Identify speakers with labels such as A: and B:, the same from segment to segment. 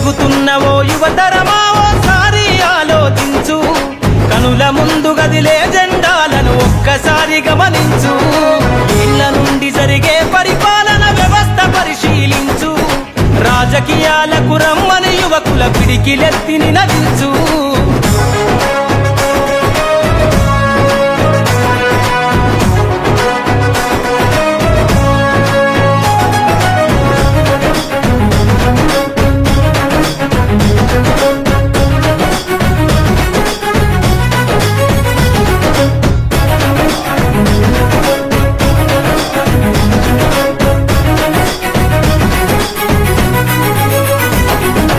A: ఎదుగుతున్న ఓ యువతరమా ఓసారి ఆలోచించు, కనుల ముందు గదిలే జెండాలను ఒక్కసారి గమనించు, ఇళ్ల నుండి జరిగే పరిపాలన వ్యవస్థ పరిశీలించు, రాజకీయాలకు రమ్మని యువకుల పిడికిలెత్తి నినదించు.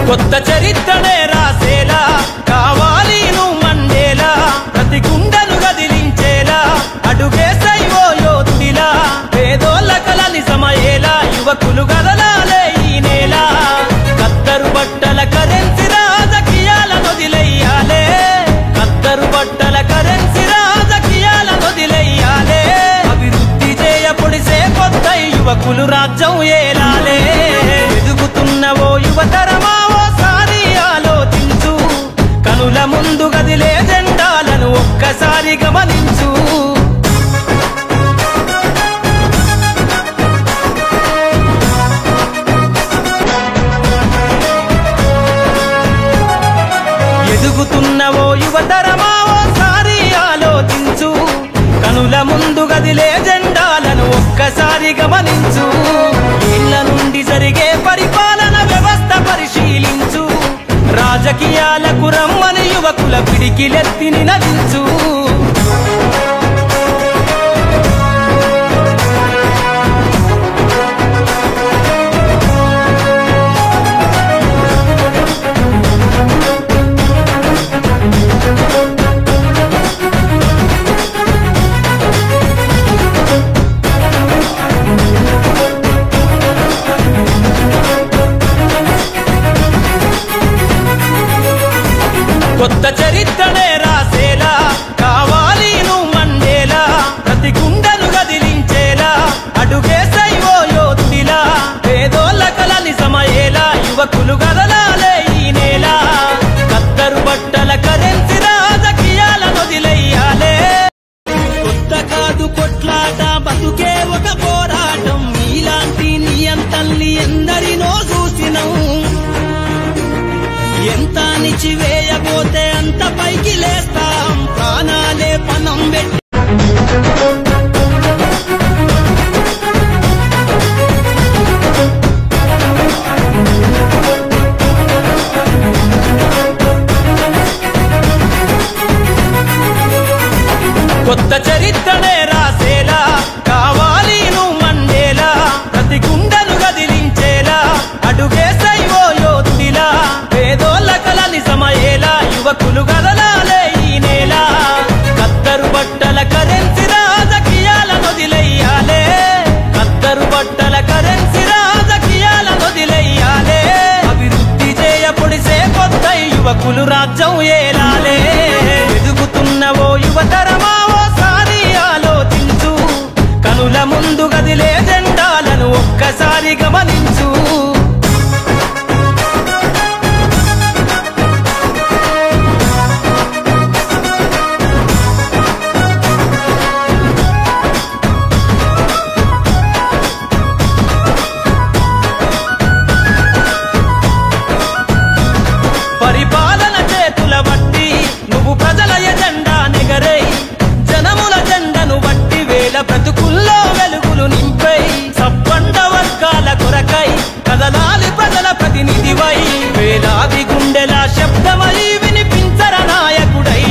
A: కొత్త చరిత్రనే రాసేలా కావాలి నువ్వు మండేలా, ప్రతి గుండెను గదిలించేలా అడుగేసై ఓ యోధుడిలా, పేదోళ్ళ కల నిజమయ్యేలా యువకులు గదలాలే ఈ నేల. కత్తరు బట్టల కరెన్సీ రాజకీయాలను వదిలెయ్యాలే, కత్తరు బట్టల కరెన్సీ రాజకీయాలను వదిలెయ్యాలే, అభివృద్ధి చేయపొడిసే కొత్త యువకులు రాజ్యం ఏలాలే. ఎదుగుతున్న ఓ యువతరమా కనుల ముందు గదిలే జెండాలను ఒక్కసారి గమనించు. ఎదుగుతున్న ఓ యువతరమా ఓసారి ఆలోచించు, కనుల ముందు గదిలే జెండాలను ఒక్కసారి గమనించు, ఇళ్ల నుండి జరిగే పరిపాలన వ్యవస్థ పరిశీలించు, రాజకీయాలకు రమ్మని యువకుల పిడికిలెత్తి నినదించు. కొత్త చరిత్రనే రాసేలా కావాలి నువ్వు మండేలా, ప్రతి గుండెను గదిలించేలా అడుగేసై ఓ యోధుడిలా, పేదోళ్ళ కల నిజమయ్యేలా యువకులు గదలాలే ఈ నేల. కత్తరు బట్టల కరెన్సీ రాజకీయాలను వదిలెయ్యాలే, కొత్త కాదు కొట్లాట బతుకే ఒక పోరాటం, ఇలాంటి నియంతల్ని ఎందరినో చూసినం, ఎంత నిచివేయబోతే అంత పైకి లేస్తాం, ప్రాణాలే పణం పెట్టి. కొత్త చరిత్రనే రాసేలా కావాలి నువ్వు మండేలా, ప్రతి గుండెను గదిలించేలా అడుగేసై ఓ యోధుడిలా, పేదోళ్ళ కల నిజమయ్యేలా యువకులు గదలాలే ఈ నేల. కత్తరు బట్టల కరెన్సీ రాజకీయాలను వదిలెయ్యాలే, కత్తరు బట్టల కరెన్సీ రాజకీయాలను వదిలెయ్యాలే, అభివృద్ధి చేయపొడిసే కొత్త యువకులు రాజ్యం ఏలాలే. ఎదుగుతున్న ఓ యువతరమా ఓసారి ఆలోచించు, కనుల ముందు గదిలే జెండాలను ఒక్కసారి గమనించు. పరిపాలన చేతుల బట్టి నువ్వు ప్రజల ఎజెండా నెగరై, జనముల జెండను బట్టి వేల బ్రతుకుల్లో వెలుగులు నింపై, సబ్బండ వర్గాల కొరకై కదలాలి ప్రజల ప్రతినిధివై, వేలాది గుండెల శబ్దమై వినిపించర నాయకుడై,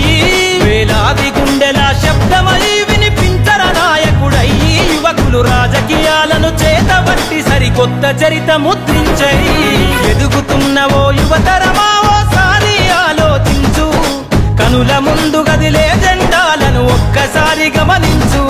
A: వేలాది గుండెల శబ్దమై వినిపించర నాయకుడై, యువకులు రాజకీయాలను చేతబట్టి సరికొత్త చరిత ముద్రించై. ఎదుగుతున్న ఓ యువతరమా ఓసారి ఆలోచించు, కనుల ముందు గదిలే జెండాలను ఒక్కసారి గమనించు.